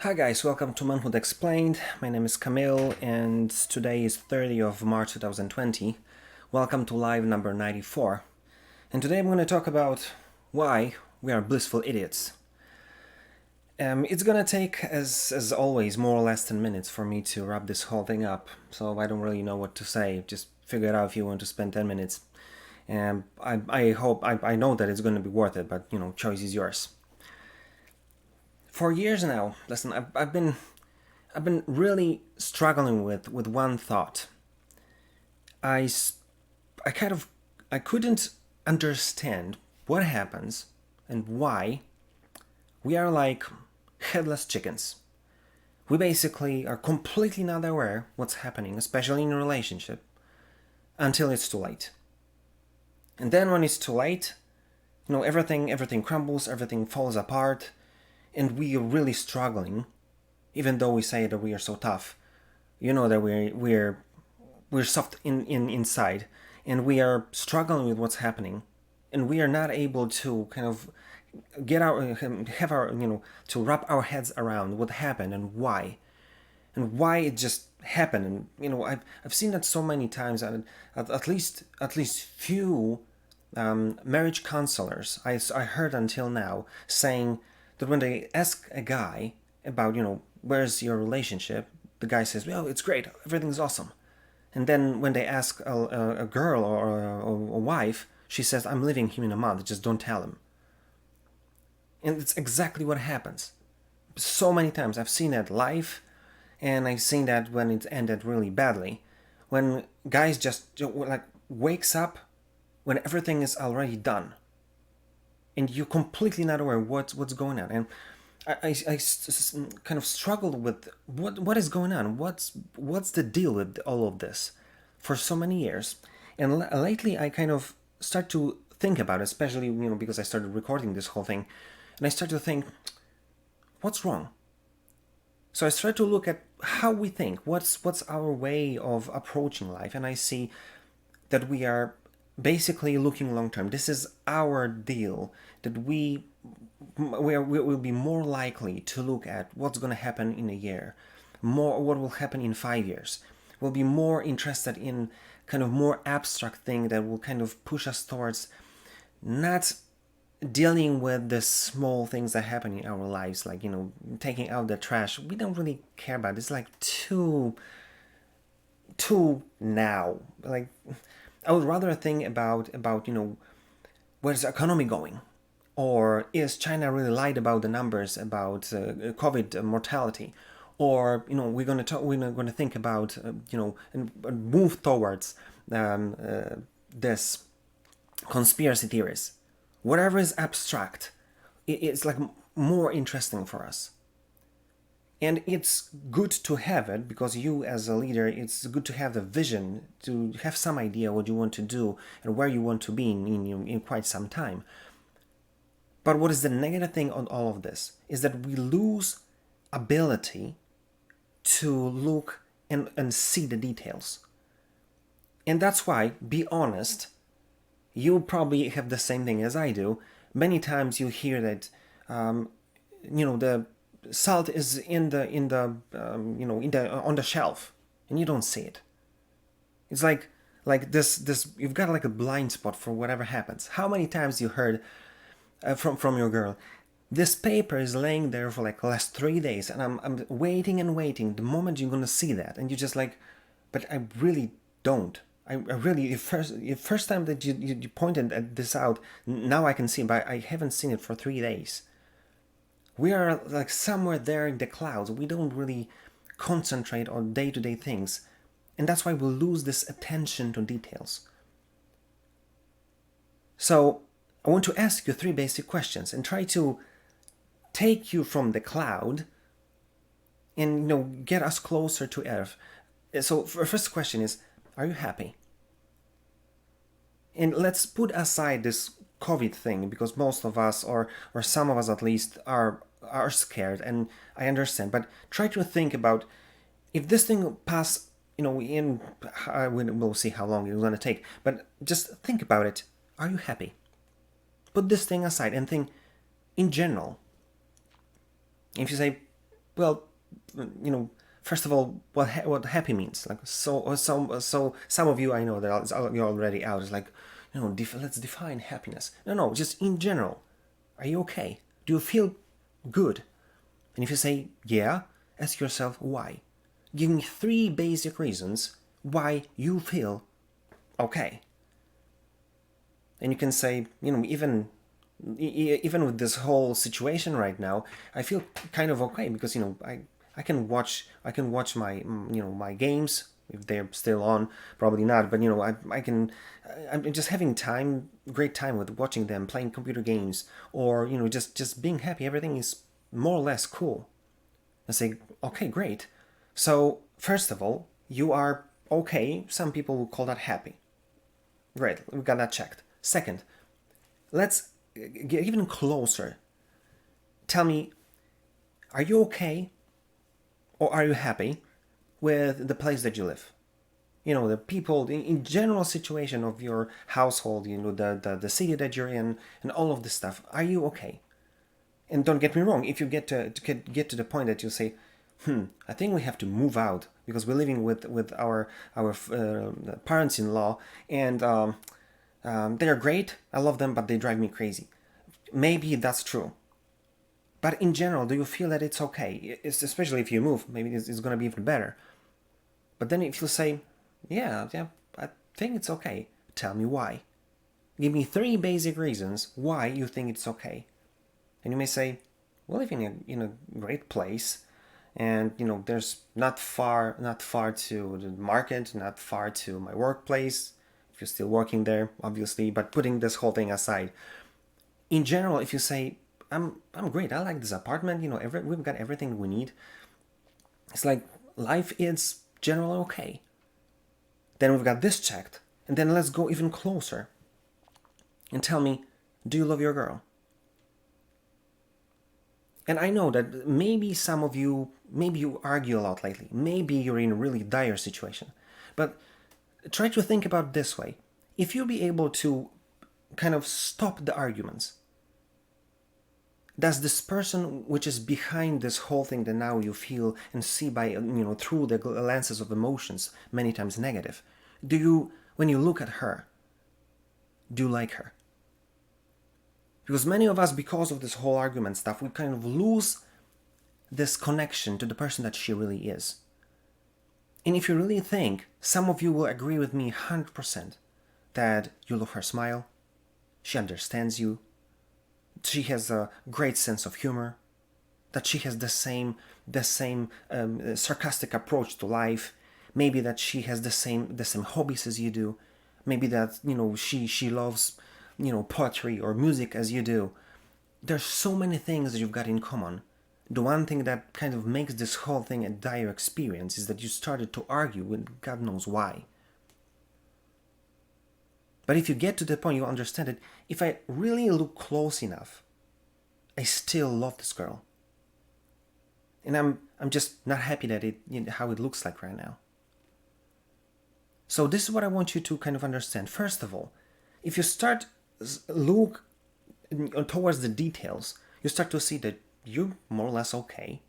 Hi guys, welcome to Manhood Explained. My name is Camille and today is 30th of March 2020. Welcome to live number 94. And today I'm going to talk about why we are blissful idiots. It's gonna take, as always, more or less 10 minutes for me to wrap this whole thing up, so I don't really know what to say. Just figure it out if you want to spend 10 minutes. And I know that it's gonna be worth it, but choice is yours. For years now, listen, I've been really struggling with one thought. I, I kind of I couldn't understand what happens and why we are like headless chickens. We basically are completely not aware what's happening, especially in a relationship, until it's too late. And then when it's too late, everything crumbles, everything falls apart, and we are really struggling, even though we say that we are so tough. You know that we're soft inside, and we are struggling with what's happening, and we are not able to kind of get our have our to wrap our heads around what happened and why it just happened. And I've seen that so many times, and at least few marriage counselors I heard until now saying that when they ask a guy about where's your relationship, the guy says, well, it's great, everything's awesome. And then when they ask a girl or a wife, she says, I'm leaving him in a month, just don't tell him. And it's exactly what happens. So many times I've seen that live, and I've seen that when it's ended really badly. When guys just like wakes up when everything is already done, and you're completely not aware what's going on. And I kind of struggled with what is going on. What's the deal with all of this for so many years, and lately I kind of start to think about it, especially because I started recording this whole thing, and I start to think, what's wrong? So I start to look at how we think, what's our way of approaching life, and I see that we are basically looking long term. This is our deal, that we will be more likely to look at what's going to happen in a year, more what will happen in 5 years. We'll be more interested in kind of more abstract thing that will kind of push us towards not dealing with the small things that happen in our lives, like taking out the trash. We don't really care about. It's like too now. Like, I would rather think about where's the economy going, or is China really lied about the numbers about COVID mortality, or we're going to think about and move towards this conspiracy theories. Whatever is abstract, it's like more interesting for us. And it's good to have it, because you as a leader, it's good to have the vision, to have some idea what you want to do and where you want to be in quite some time. But what is the negative thing on all of this is that we lose ability to look and see the details. And that's why, be honest, you probably have the same thing as I do. Many times you hear that the salt is on the shelf, and you don't see it. It's like this you've got like a blind spot for whatever happens. How many times you heard from your girl, this paper is laying there for like the last 3 days, and I'm waiting and waiting the moment you're gonna see that, and you just like, but I really don't. I really, the first time that you pointed at this out, now I can see, but I haven't seen it for 3 days. We are like somewhere there in the clouds. We don't really concentrate on day-to-day things, and that's why we lose this attention to details. So I want to ask you three basic questions and try to take you from the cloud and get us closer to earth. So first question is, are you happy? And let's put aside this COVID thing, because most of us, or some of us at least, are scared, and I understand. But try to think about, if this thing pass, we'll see how long it's going to take. But just think about it. Are you happy? Put this thing aside and think in general. If you say, Well, first of all, what happy means. Like, so some of you, I know that you're already out. It's like, let's define happiness. No, just in general. Are you okay? Do you feel good? And if you say yeah, ask yourself why. Give me 3 basic reasons why you feel okay. And you can say, even with this whole situation right now, I feel kind of okay because I can watch my my games if they're still on. Probably not, but I'm just having great time with watching them playing computer games, or just being happy. Everything is more or less cool. I say, okay, great. So first of all, you are okay. Some people will call that happy. Great, we got that checked. Second, let's get even closer. Tell me, are you okay or are you happy with the place that you live? The people, in general situation of your household, the city that you're in, and all of this stuff. Are you okay? And don't get me wrong, if you get to the point that you say, I think we have to move out because we're living with our parents-in-law, and they're great. I love them, but they drive me crazy. Maybe that's true. But in general, do you feel that it's okay? Especially if you move, maybe it's going to be even better. But then if you say, yeah, I think it's okay, tell me why. Give me 3 basic reasons why you think it's okay. And you may say, we're living in a great place, and there's not far to the market, not far to my workplace. If you're still working there, obviously, but putting this whole thing aside, in general, if you say, I'm great, I like this apartment, we've got everything we need. It's like life is generally okay. Then we've got this checked, and then let's go even closer. And tell me, do you love your girl? And I know that maybe some of you, maybe you argue a lot lately. Maybe you're in a really dire situation. But try to think about it this way. If you'll be able to kind of stop the arguments, does this person which is behind this whole thing that now you feel and see by through the lenses of emotions, many times negative, do you, when you look at her, do you like her? Because many of us, because of this whole argument stuff, we kind of lose this connection to the person that she really is. And if you really think, some of you will agree with me 100% that you love her smile, she understands you, she has a great sense of humor, that she has the same sarcastic approach to life, maybe that she has the same hobbies as you do, maybe that she loves poetry or music as you do. There's so many things that you've got in common. The one thing that kind of makes this whole thing a dire experience is that you started to argue with God knows why. But if you get to the point you understand it, if I really look close enough, I still love this girl. And I'm just not happy that how it looks like right now. So this is what I want you to kind of understand. First of all, if you start look towards the details, you start to see that you're more or less okay.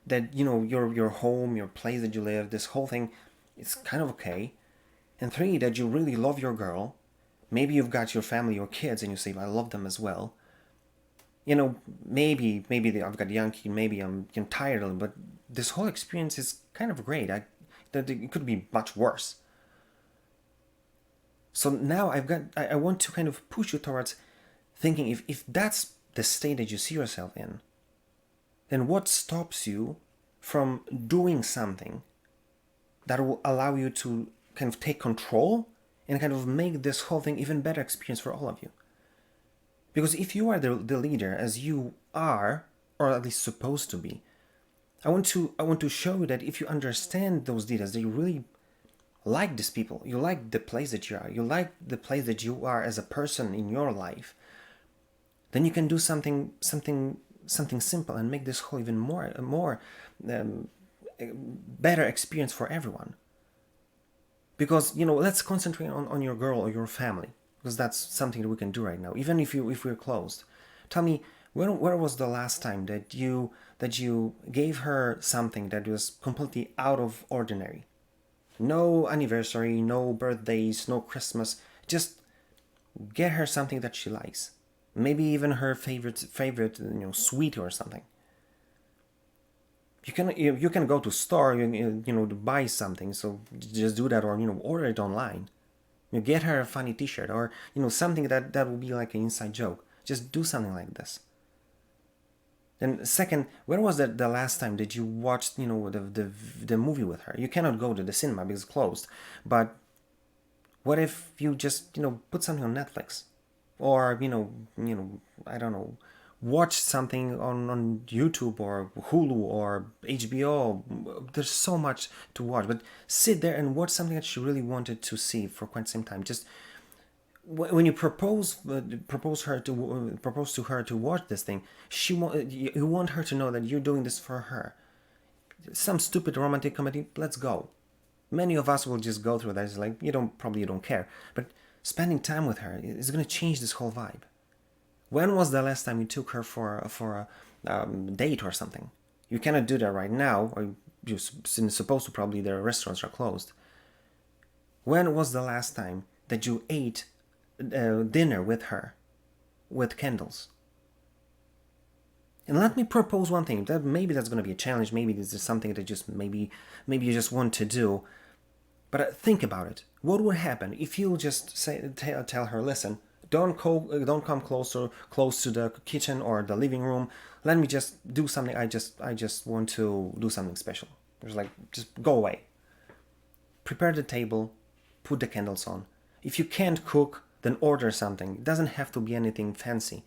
That your home, your place that you live, this whole thing, it's kind of okay. And 3, that you really love your girl. Maybe you've got your family, your kids, and you say, I love them as well. Maybe I've got a young kid, maybe I'm tired of them, but this whole experience is kind of great. That it could be much worse. So now I want to kind of push you towards thinking, if that's the state that you see yourself in, then what stops you from doing something that will allow you to kind of take control and kind of make this whole thing even better experience for all of you? Because if you are the leader, as you are, or at least supposed to be, I want to show you that if you understand those details, that you really like these people, you like the place that you are, you like the place that you are as a person in your life, then you can do something simple and make this whole even more better experience for everyone. Because let's concentrate on your girl or your family, because that's something that we can do right now, even if we're closed. Tell me, where was the last time that that you gave her something that was completely out of ordinary. No anniversary, no birthdays, no Christmas. Just get her something that she likes. Maybe even her favorite sweet or something. You can go to store to buy something, so just do that, or order it online. You get her a funny T-shirt, or something that will be like an inside joke. Just do something like this. And second, when was the last time that you watched the movie with her? You cannot go to the cinema because it's closed, but what if you just put something on Netflix, or I don't know, watch something on YouTube or Hulu or HBO. There's so much to watch, but sit there and watch something that she really wanted to see for quite some time. Just when you propose to her to watch this thing, you want her to know that you're doing this for her. Some stupid romantic comedy, let's go. Many of us will just go through that. It's like you don't care, but spending time with her is going to change this whole vibe. When was the last time you took her for a date or something? You cannot do that right now, or you're supposed to. Probably the restaurants are closed. When was the last time that you ate dinner with her, with candles? And let me propose one thing. That maybe that's going to be a challenge. Maybe this is something that just maybe you just want to do. But think about it. What would happen if you just tell her, listen, don't come close to the kitchen or the living room. Let me just do something. I just want to do something special. It's like, just go away. Prepare the table, put the candles on. If you can't cook, then order something. It doesn't have to be anything fancy.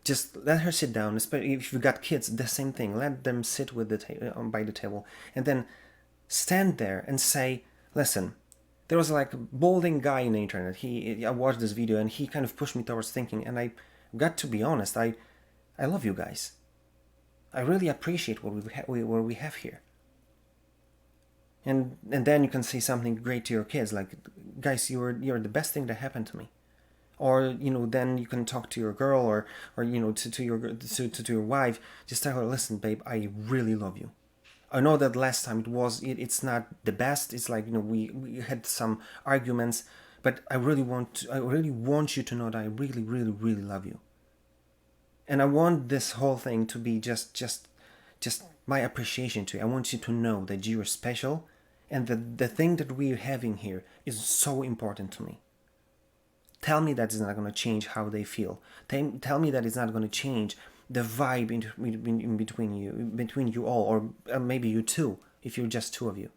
Just let her sit down. Especially if you got kids, the same thing. Let them sit with by the table, and then stand there and say, listen. There was like a balding guy in the internet. I watched this video and he kind of pushed me towards thinking, and I got to be honest, I love you guys. I really appreciate what we have here. And then you can say something great to your kids, like, guys, you're the best thing that happened to me. Or then you can talk to your girl or to your wife. Just tell her, listen, babe, I really love you. I know that last time it's not the best. It's like we had some arguments, but I really want you to know that I really, really, really love you. And I want this whole thing to be just my appreciation to you. I want you to know that you are special, and that the thing that we're having here is so important to me. Tell me that it's not going to change how they feel. Tell me that it's not going to change the vibe in between you all, or maybe you two, if you're just two of you.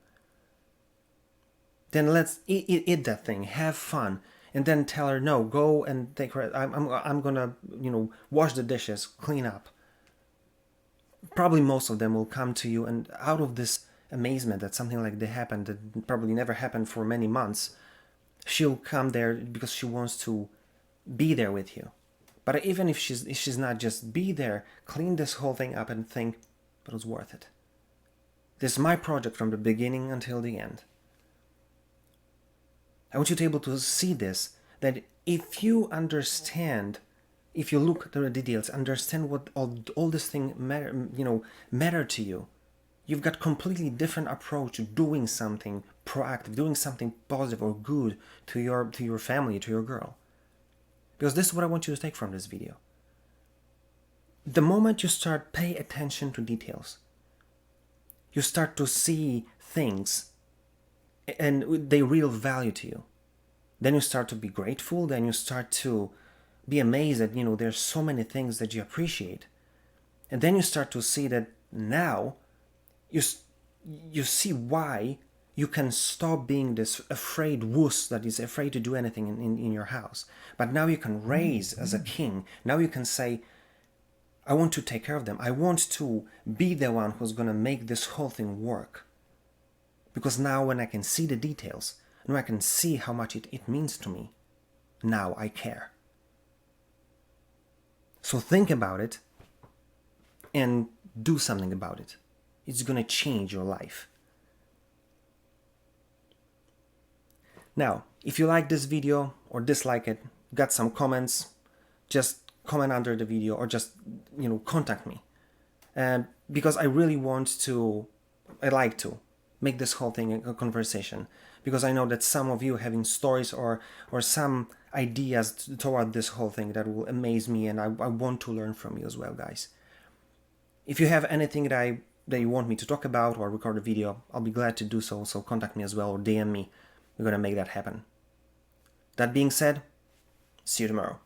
Then let's eat that thing, have fun, and then tell her, no, go and take her. I'm gonna wash the dishes, clean up. Probably most of them will come to you, and out of this amazement that something like that happened, that probably never happened for many months, she'll come there because she wants to be there with you. But even if she's not, just be there, clean this whole thing up and think, but it was worth it. This is my project from the beginning until the end. I want you to be able to see this, that if you understand, if you look at the details, understand what all this thing matter to you, you've got completely different approach to doing something proactive, doing something positive or good to your family, to your girl. Because this is what I want you to take from this video. The moment you start pay attention to details, you start to see things and they real value to you. Then you start to be grateful, then you start to be amazed that there's so many things that you appreciate. And then you start to see that now you see why you can stop being this afraid wuss that is afraid to do anything in your house. But now you can raise as a king. Now you can say, I want to take care of them. I want to be the one who's going to make this whole thing work. Because now when I can see the details, now I can see how much it means to me, now I care. So think about it and do something about it. It's going to change your life. Now, if you like this video or dislike it, got some comments, just comment under the video or just, contact me. because I really I like to make this whole thing a conversation, because I know that some of you having stories or some ideas toward this whole thing that will amaze me, and I want to learn from you as well, guys. If you have anything that you want me to talk about or record a video, I'll be glad to do so, so contact me as well or DM me. We're gonna make that happen. That being said, see you tomorrow.